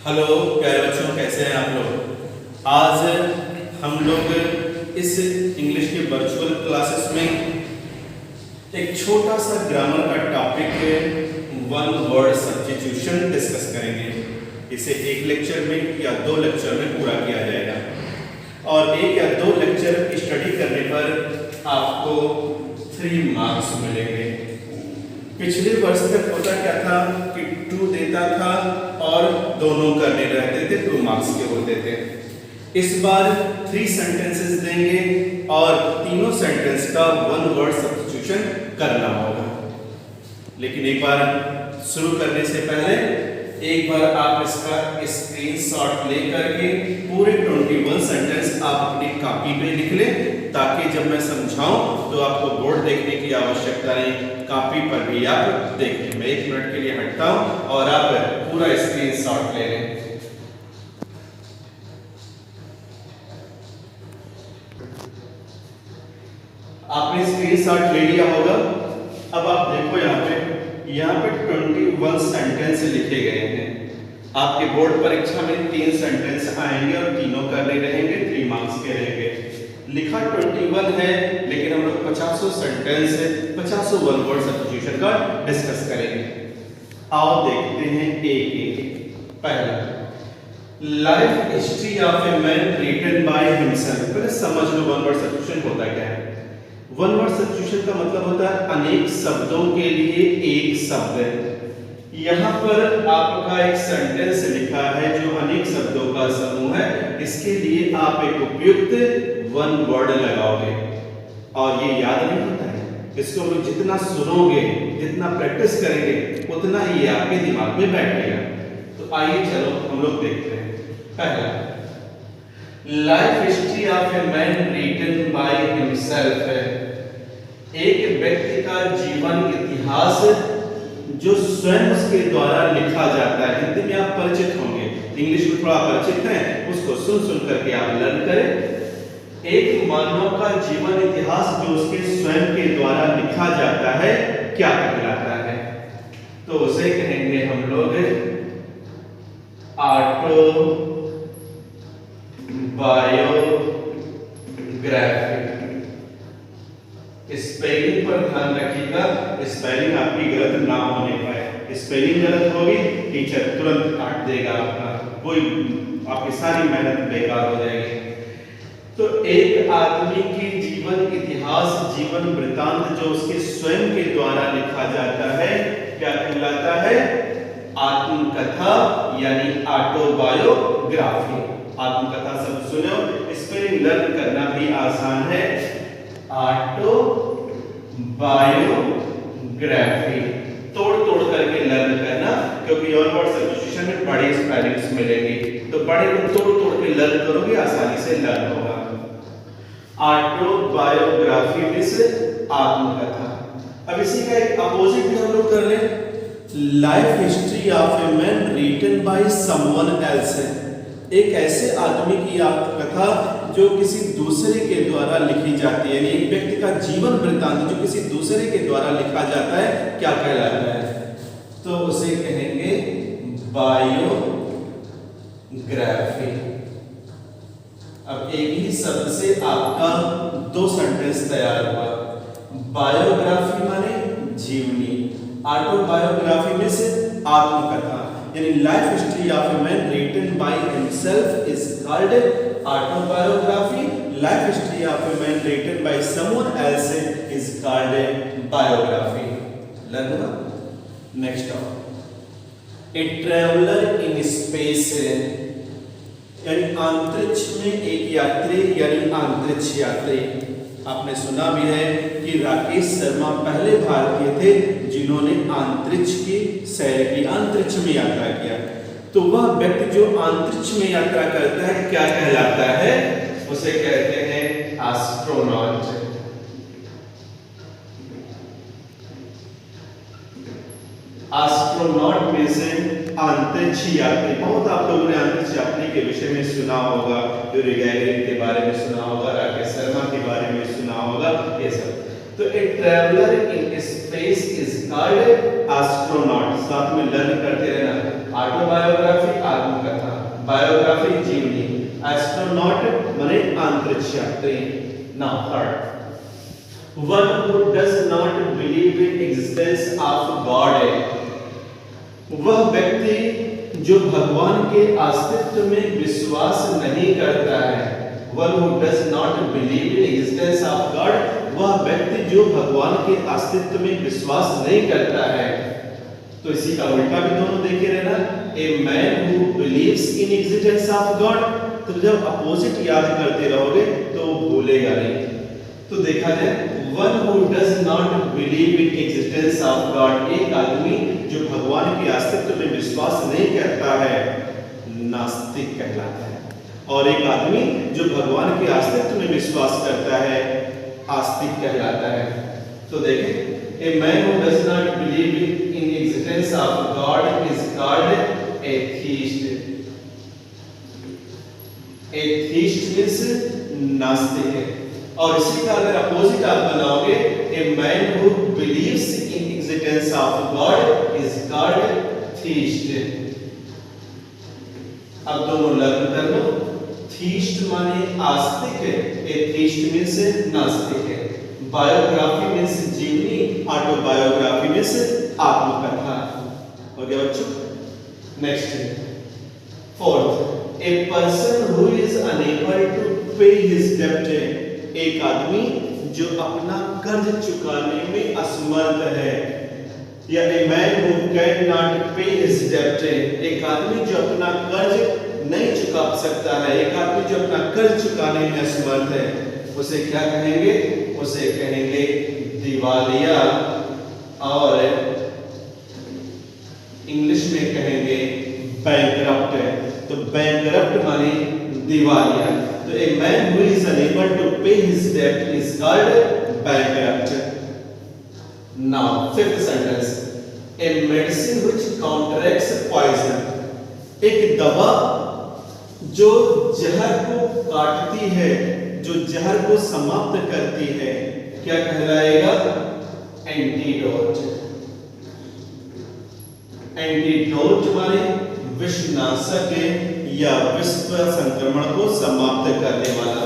Hello प्यारे बच्चों, कैसे हैं आप लोग। आज हम लोग इस इंग्लिश के वर्चुअल क्लासेस में एक छोटा सा ग्रामर का topic one word substitution discuss करेंगे। इसे एक लेक्चर में या दो लेक्चर में पूरा किया जाएगा और एक या दो लेक्चर स्टडी करने पर आपको 3 मार्क्स मिलेंगे। पिछले वर्ष तक होता क्या था कि 2 देता था और दोनों करने रहते थे, 2 मार्क्स के होते थे। इस बार 3 सेंटेंसेस देंगे और तीनों सेंटेंस का 1 वर्ड सब्स्टिट्यूशन करना होगा। लेकिन एक बार शुरू करने से पहले एक बार आप इसका स्क्रीनशॉट लेकर के पूरे 21 सेंटेंस आप अपनी कॉपी पे लिख लें, ताकि जब मैं समझाऊं तो आपको बोर्ड देखने की आवश्यकता नहीं, कॉपी पर भी आप देखें। मैं 1 मिनट के लिए हटता हूं और आप पूरा स्क्रीनशॉट ले लें। आपने स्क्रीनशॉट ले लिया होगा। अब आप देखो यहाँ पे 21 सेंटेंस लिखे गए हैं। आपके बोर्ड परीक्षा में 3 सेंटेंस आएंगे और तीनों करने रहेंगे, 3 मार्क्स के रहेंगे। लिखा 21 है, लेकिन हम लोग 50 सेंटेंस 50 वन वर्ड सब्स्टिट्यूशन का डिस्कस करेंगे। आओ देखते हैं एक। पहला, life history of a man written by himself. पहले समझ लो वन वर्ड सब्स्टिट्यूशन होता क्या है। वन वर्ड सब्स्टिट्यूशन का मतलब होता है अनेक शब्दों के लिए एक शब्द। यहाँ पर आपका एक सेंटेंस लिखा है जो अनेक शब्दों का समूह है। इसके लिए आप एक उपयुक्त 1 वर्ड लगाओगे और ये याद नहीं होता है। इसको लोग जितना सुनोगे, जितना प्रैक्टिस करेंगे, उतना ये आपके दिमाग में बैठेगा। तो आइए चलो हम लोग देखते हैं। पहला, life history of a man written by himself है। एक व्यक्ति का जीवन इतिहास जो स्वयं उसके द्वारा लिखा जाता है। हिंदी में आप परिचित होंगे, इंग्लिश में थोड़ा परिचित हैं, उसको सुन करके आप लर्न करें। एक मानव का जीवन इतिहास जो उसके स्वयं के द्वारा लिखा जाता है क्या कहलाता है? तो उसे कहेंगे हम लोग ऑटोबायोग्राफी। स्पेलिंग पर ध्यान रखिएगा, स्पेलिंग आपकी गलत ना होने पाए। स्पेलिंग गलत होगी, टीचर तुरंत काट देगा आपका, कोई आपकी सारी मेहनत बेकार हो जाएगी। तो एक आदमी की जीवन इतिहास, जीवन वृतांत जो उसके स्वयं के द्वारा लिखा जाता है क्या कहलाता है? आत्मकथा यानी ऑटोबायोग्राफी। आत्मकथा सब सुनो, स्पेलिंग लर्न करना भी आसान है। ऑटोबायोग्राफी तोड़ करके लर्न करना, क्योंकि वन वर्ड सब्स्टिट्यूशन में बड़ी स्पेलिंग्स मिलेंगी, तो बड़े को तोड़ के लर्न करोगे, आसानी से लर्न होगा। ऑटोबायोग्राफी मींस आत्मकथा। अब इसी का एक अपोजिट भी हम लोग कर लें। Life history of a man written by someone else है। एक ऐसे आदमी की आत्मकथा जो किसी दूसरे के द्वारा लिखी जाती है, यानी एक व्यक्ति का जीवन वृत्तांत जो किसी दूसरे के द्वारा लिखा जाता है क्या कहलाता है? तो उसे कहेंगे बायोग्राफी। अब एक ही शब्द से आपका 2 सेंटेंस तैयार हुआ। बायोग्राफी माने जीवनी, ऑटोबायोग्राफी में से आत्मकथा, यानी life history of a man written by himself is called autobiography. Life history of a man written by someone else is called biography. Learn next of a traveller in space, यानी अंतरिक्ष में एक यात्री, यानी अंतरिक्ष यात्री। आपने सुना भी है कि राकेश शर्मा पहले भारतीय थे जिन्होंने अंतरिक्ष की सैर की, अंतरिक्ष में यात्रा किया। तो वह व्यक्ति जो अंतरिक्ष में यात्रा करता है क्या कहलाता है? उसे कहते हैं एस्ट्रोनॉट। एस्ट्रोनॉट में से अंतरिक्ष यात्री। बहुत आप लोगों ने अंतरिक्ष यात्री के विषय में सुना होगा, यूरी गैगरिन के बारे में सुना होगा, राकेश शर्मा के बारे में सुना होगा, ये सब। तो ए traveller in space is called astronaut. साथ में लर्न करते रहना। ऑटोबायोग्राफी आत्मकथा, बायोग्राफी जीवनी, एस्ट्रोनॉट माने अंतरिक्ष यात्री। Now third, one who does not believe in existence of God, वह व्यक्ति जो भगवान के अस्तित्व में विश्वास नहीं करता है। One who does not believe in existence of God, वह व्यक्ति जो भगवान के अस्तित्व में विश्वास नहीं करता है। तो इसी का उल्टा भी दोनों देखे रहना, a man who believes in existence of God, तो जब अपोजिट याद करते रहोगे तो भूलेगा नहीं। तो देखा जाए, one who does not believe in existence of God, एक आदमी जो भगवान के अस्तित्व में विश्वास नहीं करता है, नास्तिक कहलाता है। और एक आदमी जो भगवान के अस्तित्व में विश्वास करता है, आस्तिक कहलाता है। तो देखें, a man who does not believe in existence of God is called atheist. Atheist means नास्तिक है। और इसी का अगर अपोजिट आप बनाओगे, a man who believes in existence of God is called theist. अब दोनों लर्न कर लो। theist माने आस्तिक है, atheist मीन्स नास्तिक है। बायोग्राफी मीन्स जीवनी, ऑटोबायोग्राफी मीन्स आत्मकथा। हो गया बच्चों? Next, fourth, a person who is unable to pay his debt, एक आदमी जो अपना कर्ज चुकाने में असमर्थ है। या a man who cannot pay his debt, एक आदमी जो अपना कर्ज नहीं चुका सकता है, एक आदमी जो अपना कर्ज चुकाने में असमर्थ है, उसे क्या कहेंगे? उसे कहेंगे दिवालिया, और इंग्लिश में कहेंगे बैंकरप्ट। तो बैंकरप्ट माने दिवालिया। तो a man who is unable to pay his debt is called bankrupt. Now fifth sentence, a medicine which counteracts poison, एक दवा जो जहर को काटती है, जो जहर को समाप्त करती है, क्या कहलाएगा? एंटीडोट। एंटीडोट माने विषनाशक या विश्व संक्रमण को समाप्त करने वाला।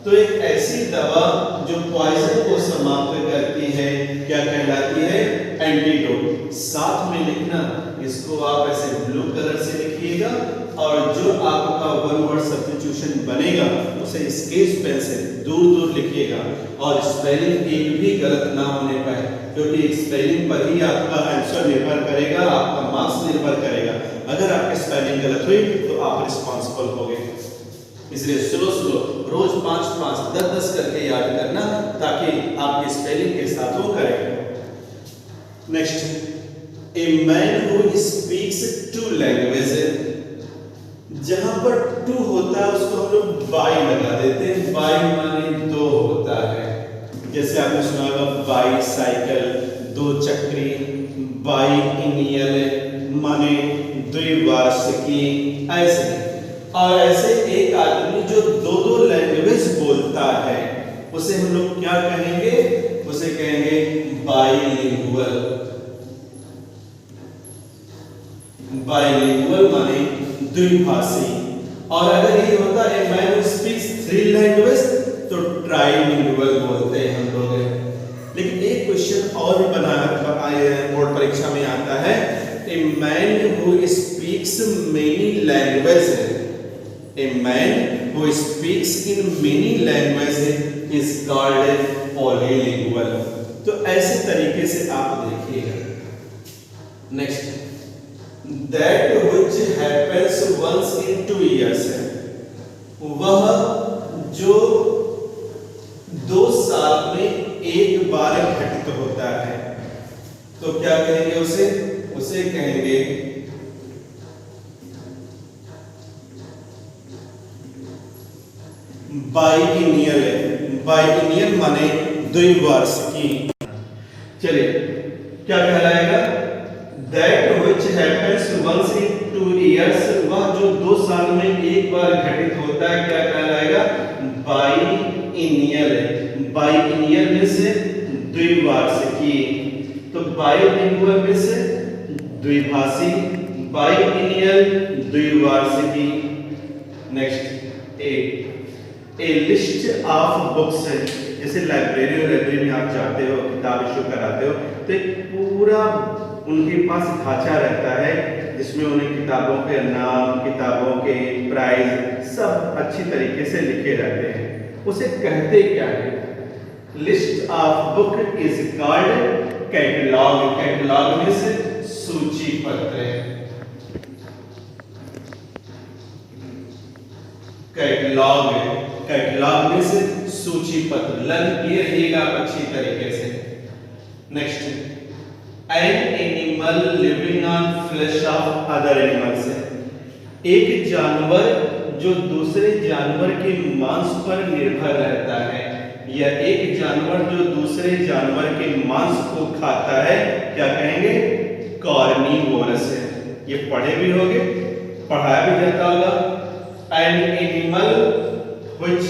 तो एक ऐसी दवा जो पॉइजन को समाप्त करती है, क्या कहलाती है? एंटीडोट। साथ में लिखना, इसको आप ऐसे ब्लू कलर से लिखिएगा, और जो आपका वन वर्ड सब्स्टिट्यूशन बनेगा उसे स्केच पेन से दूर दूर लिखिएगा, और स्पेलिंग एक भी गलत ना होने पाए, क्योंकि स्पेलिंग पर ही आपका आंसर निर्भर करेगा, आपका मार्क्स निर्भर करेगा। अगर आपकी स्पेलिंग गलत हुई तो आप रिस्पॉन्सिबल होगे। इसलिए स्लो स्लो रोज 5-5, 10-10 करके याद करना, ताकि आपकी स्पेलिंग के साथ वो करें। Next, a man who speaks 2 languages, जहां पर 2 होता है उसको हम लोग बाई लगा देते हैं। बाई माने 2 होता है, जैसे आपने सुना होगा बाईसाइकिल, 2 चक्री, बाईनियल माने द्विवार्षिकी, ऐसे। और ऐसे एक आदमी जो 2-2 लैंग्वेज बोलता है, उसे हम लोग क्या कहेंगे? उसे कहेंगे बाइलिंगुअल। बाइलिंगुअल माने द्विभाषी। और अगर ये होता है मैन हू स्पीक्स 3 लैंग्वेज, तो ट्राइलिंगुअल बोलते हैं हम लोग। लेकिन एक क्वेश्चन और भी बना बोर्ड परीक्षा में आता है, a man who speaks many languages, a man who speaks in many languages is called polylingual। तो ऐसे तरीके से आप देखिएगा। Next, that which happens once in 2 years, वह जो 2 साल में एक बार घटित होता है, तो क्या कहेंगे उसे? उसे कहेंगे बाइनियल। बाइनियल माने द्विवार्षिकी। चलिए, क्या कहलाएगा? That which happens once in 2 years, वह जो 2 साल में एक बार घटित होता है, क्या कहलाएगा? बाइनियल। बाइनियल में से द्विवार्षिकी। तो बाइलिंगुअल में से द्विभाषी, बाइलिनियल द्विवार्षिकी। Next a list of books, जैसे लाइब्रेरी में आप जाते हो, किताब इशू कराते हो, तो एक पूरा उनके पास ढांचा रहता है जिसमें उन्हें किताबों के नाम, किताबों के प्राइस सब अच्छी तरीके से लिखे रहते हैं। उसे कहते क्या है? List of book is called catalogue. Catalogue में से सूची पत्र। कैटलॉग, कैटलॉग में से सूची पत्र। लर्न किए रहिएगा अच्छी तरीके से। Next, an animal living on flash of other animals. एक जानवर जो दूसरे जानवर के मांस पर निर्भर रहता है, या एक जानवर जो दूसरे जानवर के मांस को खाता है, क्या कहेंगे? कार्निवोरस है। ये पढ़े भी होंगे, पढ़ाया भी जाता होगा। An animal which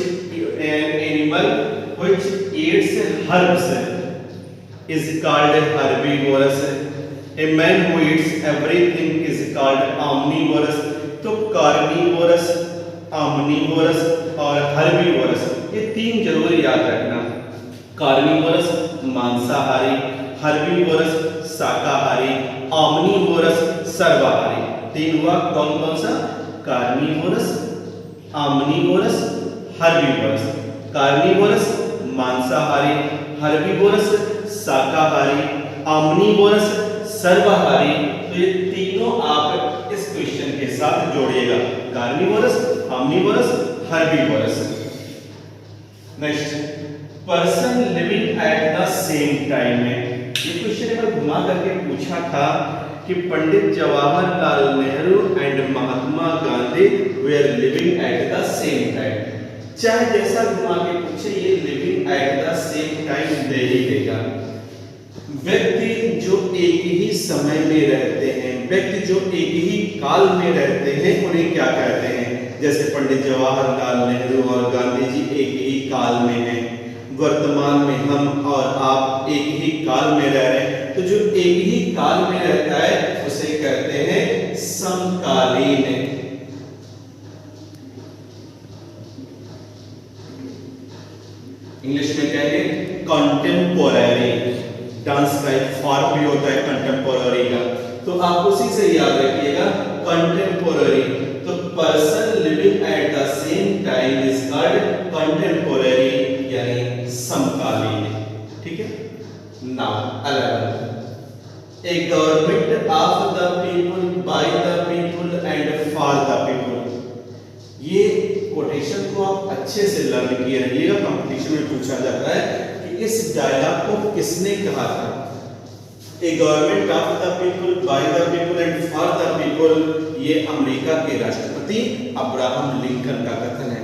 eats herbs is called herbivorous. A man who eats everything is called omnivorous. तो कार्निवोरस, omnivorous और herbivorous, ये तीन जरूर याद रखना। कार्निवोरस मांसाहारी, हर्बीवोरस शाकाहारी, omnivorous सर्वाहारी। तीन हुआ कौन कौन सा? Carnivorous, omnivorous, herbivorous. कार्निवोरस मांसाहारी, हर्बीवोरस शाकाहारी, omnivorous सर्वाहारी। तो ये तीनों आप इस क्वेश्चन के साथ जोड़िएगा, carnivorous, omnivorous, herbivorous. Next, person living at the same time में। ये क्वेश्चन एक बार घुमा करके पूछा था कि Pandit Jawaharlal Nehru and Mahatma Gandhi were living at the same time. चाहे जैसा घुमा के पूछे, ये living at the same time दे ही देगा। व्यक्ति जो एक ही समय में रहते हैं, व्यक्ति जो एक ही काल में रहते हैं, उन्हें क्या कहते हैं? जैसे पंडित जवाहरलाल नेहरू और गांधी जी एक ही काल में हैं, वर्तमान में हम और आप एक ही काल में रह रहे हैं, तो जो एक ही काल में रहता है उसे कहते हैं समकालीन। इंग्लिश में कहेंगे कंटेम्पोररी। डांस का एक फॉर्म भी होता है कंटेम्पोररी का, तो आप उसी से याद रखिएगा कंटेम्पोररी। तो person living at the same time is called contemporary, यानी समकालीन। ठीक है। Now 11, A government of the people, by the people and for the people. ये कोटेशन को आप अच्छे से लर्न किए रहिएगा, कंपटीशन में पूछा जाता है कि इस डायलॉग को किसने कहा था? A government of the people, by the people and for the people, ये अमेरिका के राष्ट्रपति अब्राहम लिंकन का कथन है।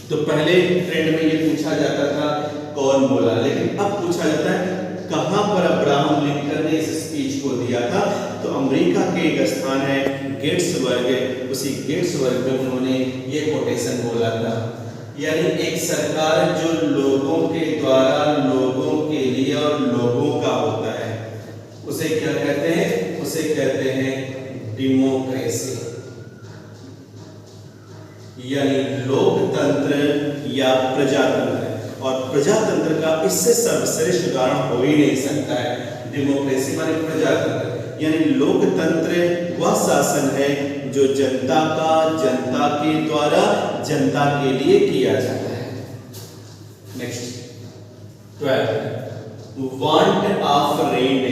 तो पहले ट्रेंड में ये पूछा जाता था कौन बोला, लेकिन अब पूछा जाता है कहां पर अब्राहम लिंकन ने इस स्पीच को दिया था? तो अमेरिका के एक स्थान है गेट्सबर्ग, उसी गेट्सबर्ग में उन्होंने ये कोटेशन बोला था। यानी एक सरकार जो लोगों के द्वारा, लोगों के लिए और लोगों का होता है, उसे क्या कहते हैं? उसे कहते हैं डेमोक्रेसी, यानी लोकतंत्र या प्रजातंत्र। और प्रजातंत्र का इससे सर्वश्रेष्ठ उदाहरण हो ही नहीं सकता है। डेमोक्रेसी माने प्रजातंत्र, यानी लोकतंत्र वह शासन है जो जनता का, जनता के द्वारा, जनता के लिए किया जाता है। नेक्स्ट 12, वांट ऑफ रेन,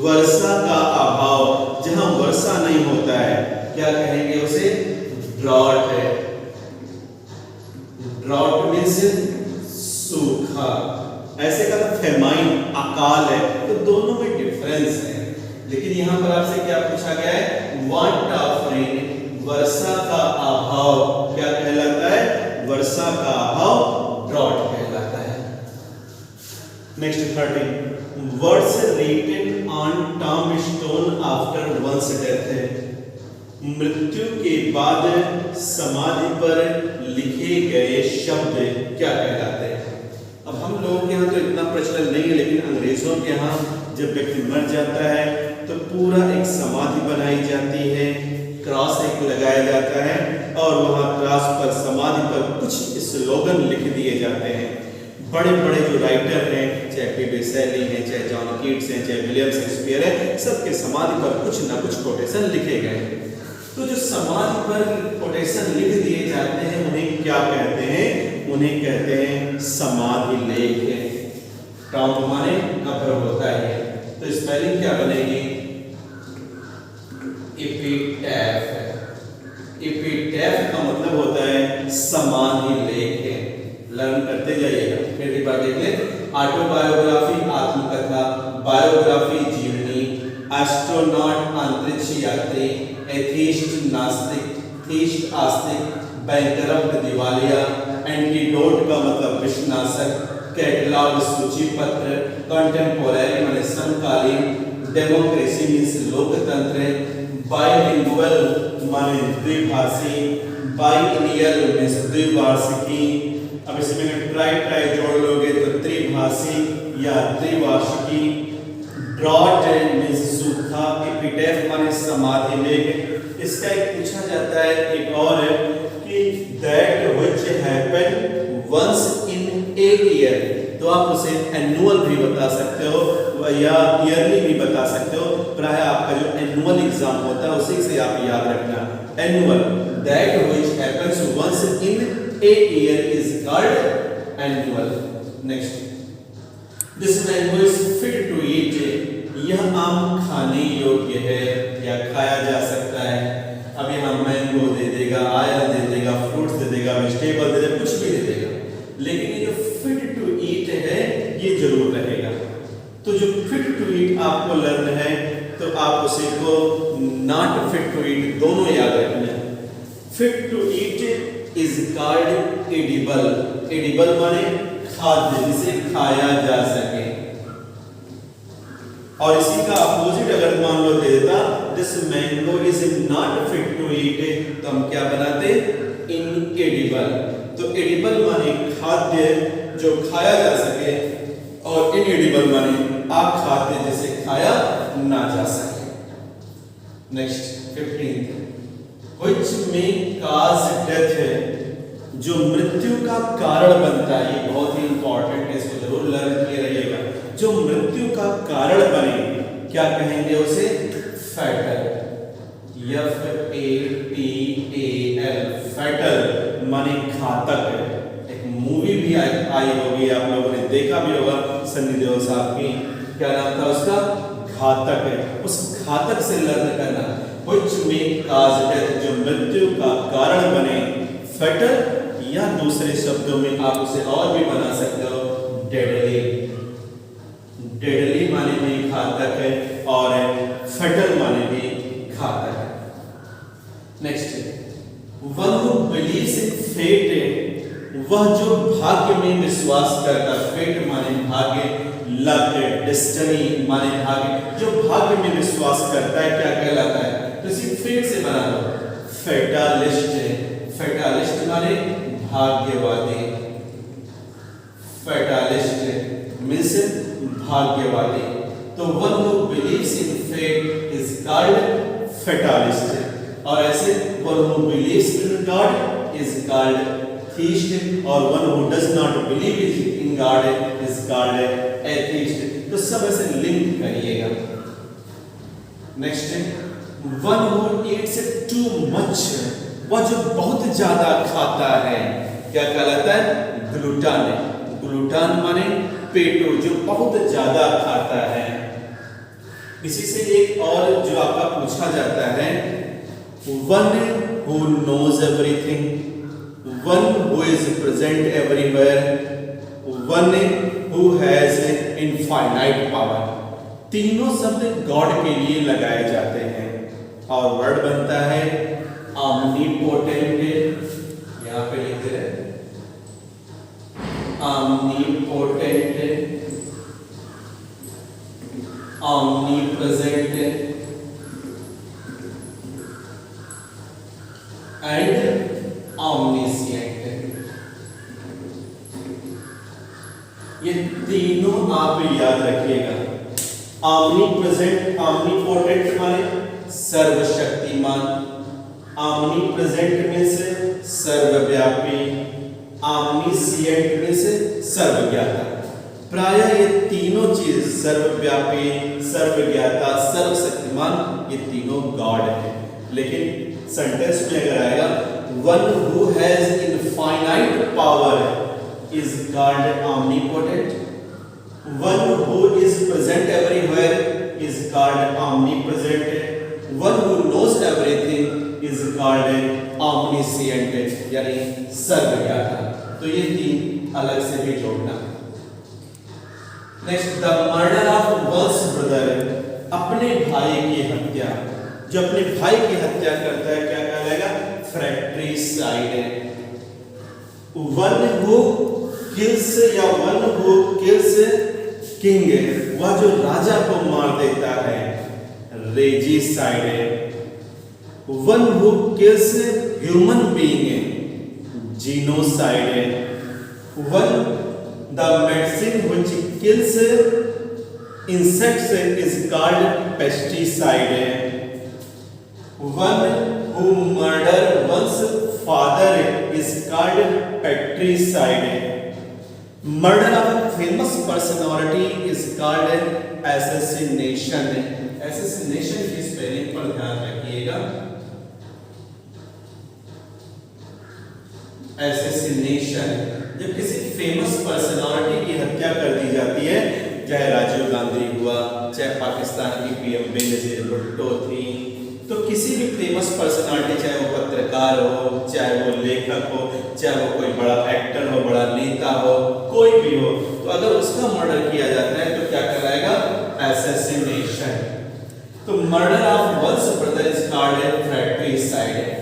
वर्षा का अभाव। जहां वर्षा नहीं होता है क्या कहेंगे उसे? ड्रॉट है। ड्रॉट मीन्स सूखा। ऐसे का फेमाइन अकाल है, तो दोनों में डिफरेंस है। लेकिन यहां पर आपसे क्या पूछा गया है? वांट ऑफ रेन, वर्षा का अभाव क्या कहलाता है? वर्षा का अभाव ड्रॉट कहलाता है। Next 13, words written on tombstone after one's death है। मृत्यु के बाद समाधि पर लिखे गए शब्द क्या कहलाते हैं? अब हम लोगों के यहाँ तो इतना प्रचलन नहीं है, लेकिन अंग्रेजों के यहाँ जब व्यक्ति मर जाता है तो पूरा एक समाधि बनाई जाती है, क्रॉस एक लगाया जाता है और वहाँ क्रॉस पर समाधि पर कुछ स्लोगन लिख दिए जाते हैं। बड़े बड़े जो राइटर हैं, चाहे पी.बी. शेली हैं, चाहे जॉन कीट्स हैं, चाहे विलियम शेक्सपियर है, सबके समाधि पर कुछ ना कुछ कोटेशन लिखे गए हैं। तो जो समाधि पर कोटेशन लिख दिए जाते हैं उन्हें क्या कहते हैं? उन्हें कहते हैं समाधि लेख। टॉप माने कब्र होता है, तो स्पेलिंग क्या बनेगी? एपिटैफ। एपिटैफ का मतलब होता है समाधि लेख। लर्न करते जाइएगा। फिर एक बार देख लें। ऑटोबायोग्राफी आत्मकथा, बायोग्राफी जीवनी, एस्ट्रोनॉट अंतरिक्ष यात्री, एथीस्ट नास्तिक, थीस्ट आस्तिक, बैंकरप्ट दिवालिया, एंटीडोट का मतलब विषनाशक, कैटलॉग सूची पत्र, कंटेम्पोरेरी माने समकालीन, डेमोक्रेसी मीन्स लोकतंत्र, बाइलिंगुअल माने द्विभाषी, बाइलिनियल मीन्स द्विवार्षिकी। अब इसमें ट्राई जोड़ लोगे तो त्रिभाषी या त्रिवार्षिकी। ड्रॉट मीन्स सूखा, एपिटैफ माने समाधि लेख। इसका एक पूछा जाता है एक और है कि that which happen once in a year, तो आप उसे एनुअल भी बता सकते हो या ईयरली भी बता सकते हो। प्राय आपका जो एनुअल एग्जाम होता है उसी से आप याद रखना, annual. That which happens once in a year is called annual. Next, this mango is fit to eat, यह आम खाने योग्य है या खाया जा सकता है। अब यहाँ मैंगो दे देगा, आयरन दे देगा, फ्रूट्स दे देगा, वेजिटेबल दे देगा, कुछ भी दे देगा, लेकिन ये जो फिट टू ईट है ये जरूर रहेगा। तो जो फिट टू ईट आपको लर्न है तो आप उसे को नॉट फिट टू ईट दोनों याद रखना है। Fit to eat is called edible. Edible माने खाद्य, जिसे खाया जा सके। और इसी का अपोजिट अगर मान लो दे देता this mango is not fit to eat, तो हम क्या बनाते? इनएडिबल। तो एडिबल माने खाद्य जो खाया जा सके और इनएडिबल माने अखाद्य जिसे खाया ना जा सके। नेक्स्ट 15th, व्हिच में काज डेथ है, जो मृत्यु का कारण बनता है। ये बहुत ही इंपॉर्टेंट है, इसको जरूर लर्न किए रहिएगा। जो मृत्यु का कारण बने क्या कहेंगे उसे? फैटल। FATAL, फैटल माने घातक। एक मूवी भी आई होगी, आप लोगों ने देखा भी होगा, सन्नी देओल साहब की, क्या नाम था उसका? घातक है। उस घातक से लर्न करना। व्हिच में काज डेथ, जो मृत्यु का कारण बने। फैटल या दूसरे शब्दों में आप उसे और भी बना सकते हो, डेडली। डेडली माने भी घातक है और फैटल माने भी घातक है। Next, one who believes in fate, वह जो भाग्य में विश्वास करता। फेट माने भाग्य, लक, डेस्टिनी माने भाग्य। जो भाग्य में विश्वास करता है क्या कहलाता है? तो इसी फेट से बना लो, फैटालिस्ट। फैटालिस्ट माने भाग्यवादी। फैटालिस्ट मीन्स भाग्यवादी। तो one who believes in fate is called fatalist. और ऐसे one who believes in God is called theist, और one who does not believe in God is called atheist. तो सब ऐसे लिंक करिएगा। Next, one who eats too much, वह जो बहुत ज्यादा खाता है क्या कहलाता है? ग्लूटन। ग्लूटन माने पेटो, जो बहुत ज्यादा खाता है। इसी से एक और जो आपका पूछा जाता है, one who knows everything, one who is present everywhere, one who has infinite power. तीनों शब्द गॉड के लिए लगाए जाते हैं और वर्ड बनता है omnipotent। यहां पे लिखते हैं omnipotent, omnipresent and omniscient। ये तीनों आप याद रखिएगा। omnipresent, omnipotent माने सर्वशक्तिमान, omnipresent मीन्स सर्वव्यापी, omniscient मीन्स सर्वज्ञाता। प्रायः ये तीनों चीज सर्वव्यापी, सर्वज्ञाता, सर्वशक्तिमान ये तीनों गॉड है। लेकिन सेंटेंस में अगर आएगा one who has infinite power is called omnipotent, one who is present everywhere is called omnipresent, one who knows everything is called omniscient यानी सर्वज्ञाता। तो ये तीन अलग से भी जोड़ना। Next, the murder of one's brother, अपने भाई की हत्या। जो अपने भाई की हत्या करता है क्या कहलाएगा? फ्रैक्ट्रीसाइड। वन हु किल्स या वन हु किल्स किंग, वह जो राजा को मार देता है, regicide. One who kills human being, genocide. One the medicine which kills insects is called pesticide. One who murder one's father is called patricide. Murder of a famous personality is called assassination. Assassination की spelling पर ध्यान रखिएगा। Assassination जब किसी famous personality की हत्या कर दी जाती है, चाहे राजीव गांधी हुआ, चाहे पाकिस्तान की पीएम बेनजीर भुट्टो थी, तो किसी भी फेमस पर्सनालिटी, चाहे वो पत्रकार हो, चाहे वो लेखक हो, चाहे वो कोई बड़ा एक्टर हो, बड़ा नेता हो, कोई भी हो, तो अगर उसका मर्डर किया जाता है तो क्या कहलाएगा? एसेसिनेशन। तो murder of one's brother is called fratricide.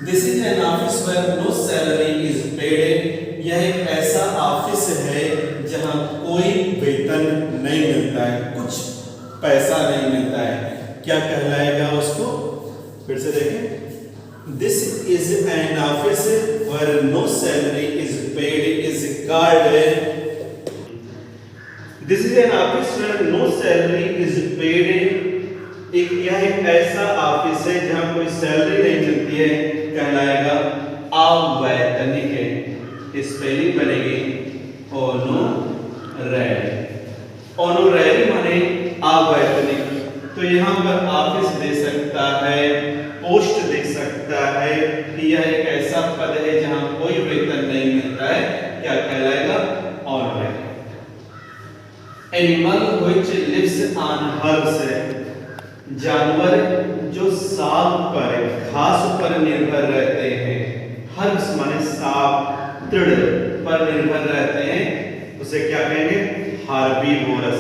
This is an office where no salary is paid. यह एक ऐसा ऑफिस है जहां कोई वेतन नहीं मिलता है, कुछ पैसा नहीं मिलता है। क्या कहलाएगा उसको? फिर से देखें। This is an office where no salary is paid is called. This is an office where no salary is paid. यह एक ऐसा ऑफिस है जहां कोई सैलरी नहीं मिलती है, कहलाएगा अवैतनिक। स्पेलिंग बनेगी ऑनोररी। ऑनोररी माने अवैतनिक। तो यहाँ पर ऑफिस दे सकता है, पोस्ट दे सकता है कि यह एक ऐसा पद है जहां कोई वेतन नहीं मिलता है, क्या कहलाएगा? Honorary. Animal which lives on herbs, जानवर जो साग पर, घास पर निर्भर रहते हैं, हर्ब्स माने साग, दृढ़ पर निर्भर रहते हैं, उसे क्या कहेंगे? हार्बीवोरस।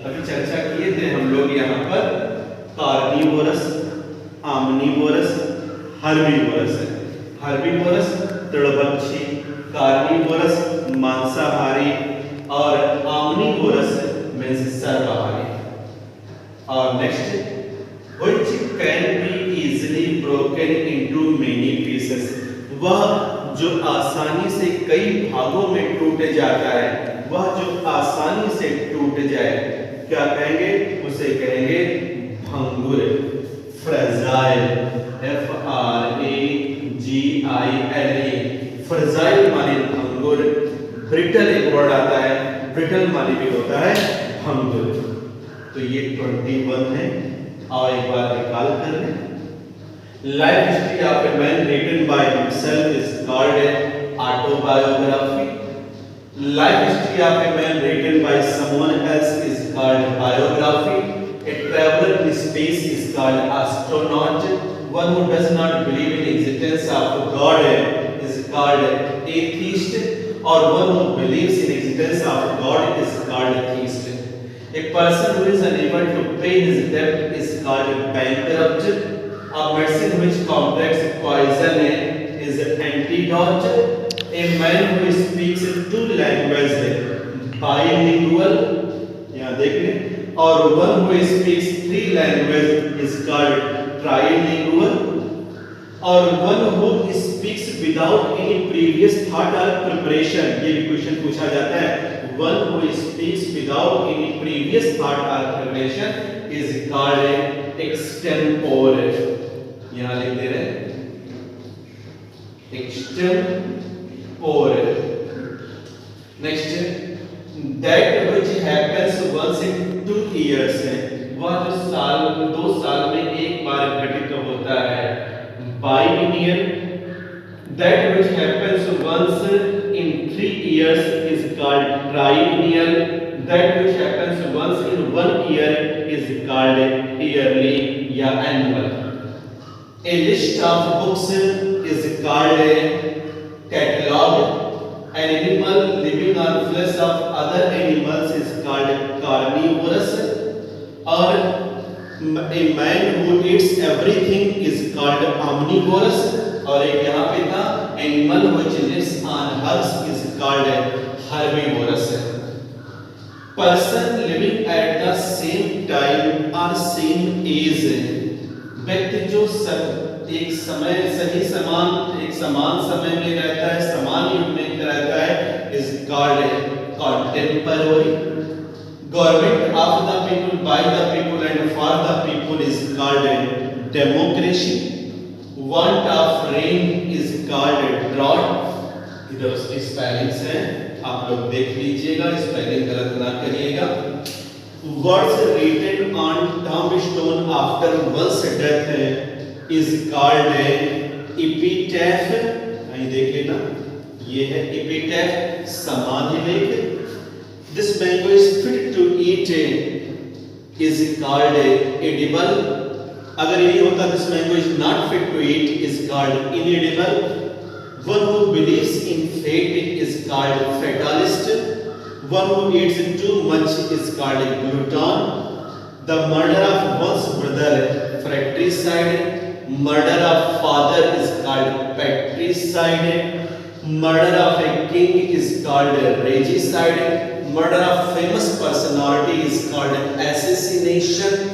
अभी चर्चा किए थे हम लोग यहाँ पर कार्निवोरस, आमनीवोरस, हर्बीवोरस। हर्बीवोरस दृढ़भक्षी, कार्निवोरस मांसाहारी और आमनीवोरस मींस सर्वाहारी। और next, which can be easily broken into many pieces, वह जो आसानी से कई भागों में टूट जाता है, वह जो आसानी से टूट जाए, क्या कहेंगे? उसे कहेंगे भंगुर, फ्रेजाइल, FRAGILE। फ्रेजाइल माने भंगुर, ब्रिटल एक वर्ड आता है, ब्रिटल माने भी होता है भंगुर। तो ये 21 है, और एक बार निकाल कर लें। Life history of a man written by himself is called autobiography. Life history of a man written by someone else is called biography. A traveller in space is called astronaut. One who does not believe in existence of God is called atheist, और one who believes in existence of God is called theist. A person who is unable to pay his debt is called bankrupt. A medicine which combats poison is antidote. A man who speaks two languages bilingual, यहाँ देख लें, और one who speaks 3 languages is called trilingual. और one who speaks without any previous thought or preparation, ये भी question पूछा जाता है, one who speaks without any previous thought or preparation is called extempore. यहाँ लिख दे रहे extempore. Next, that which happens once in 2 years है वह जो साल 2 साल में एक बार घटित होता है biennial. That which happens once in 3 years is called triennial. That which happens once in 1 year is called yearly या annual. A list of books is called a catalog. An animal living on flesh of other animals is called carnivorous. Or a man who eats everything is called omnivorous. और एक यहाँ पे था animal which lives on herbs is called herbivorous. Person living at the same time or same age, व्यक्ति जो एक समय एक समान समय में रहता है, समान युग में रहता है, is called contemporary. Government of the people, by the people and for the people is called democracy. Want of rain is called drought. इधर उसकी स्पेलिंग्स हैं, आप लोग देख लीजिएगा, स्पेलिंग गलत ना करिएगा. Words written on tombstone after one's death is called epitaph. અહીં देख लेना, ये है epitaph, समाधि लेख. This mango is fit to eat is called edible. अगर ये होता this mango is not fit to eat is called inedible. One who believes in fate is called fatalist. One who eats too much is called glutton. The murder of one's brother fratricide. Murder of father is called patricide. Murder of a king is called regicide. Murder of famous personality is called assassination.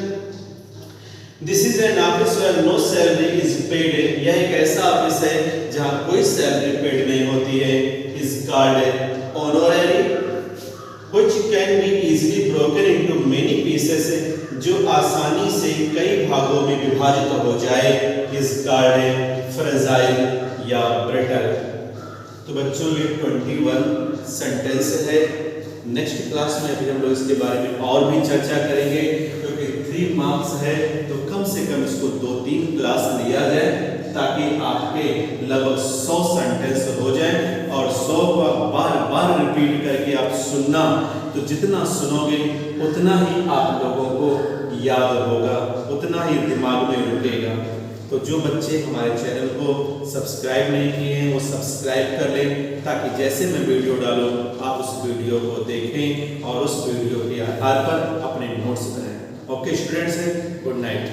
This is an office where no salary is paid. यह एक ऐसा office है जहाँ कोई salary paid नहीं होती है. Is called honorary. Which can be easily broken into many pieces, जो आसानी से कई भागों में विभाजित हो जाए. Is called fragile या brittle. तो बच्चों ये 21 सेंटेंस है. नेक्स्ट क्लास में फिर हम लोग इसके बारे में और भी चर्चा करेंगे, क्योंकि 3 मार्क्स है तो कम से कम इसको 2-3 क्लास लिया जाए, ताकि आपके लगभग 100 सेंटेंस हो जाए. और 100 बार बार रिपीट करके आप सुनना, तो जितना सुनोगे उतना ही आप लोगों को याद होगा, उतना ही दिमाग में रुकेगा. तो जो बच्चे हमारे चैनल को सब्सक्राइब नहीं किए हैं वो सब्सक्राइब कर लें, ताकि जैसे मैं वीडियो डालूं आप उस वीडियो को देखें और उस वीडियो के आधार पर अपने नोट्स बनाएं. Okay students, good night.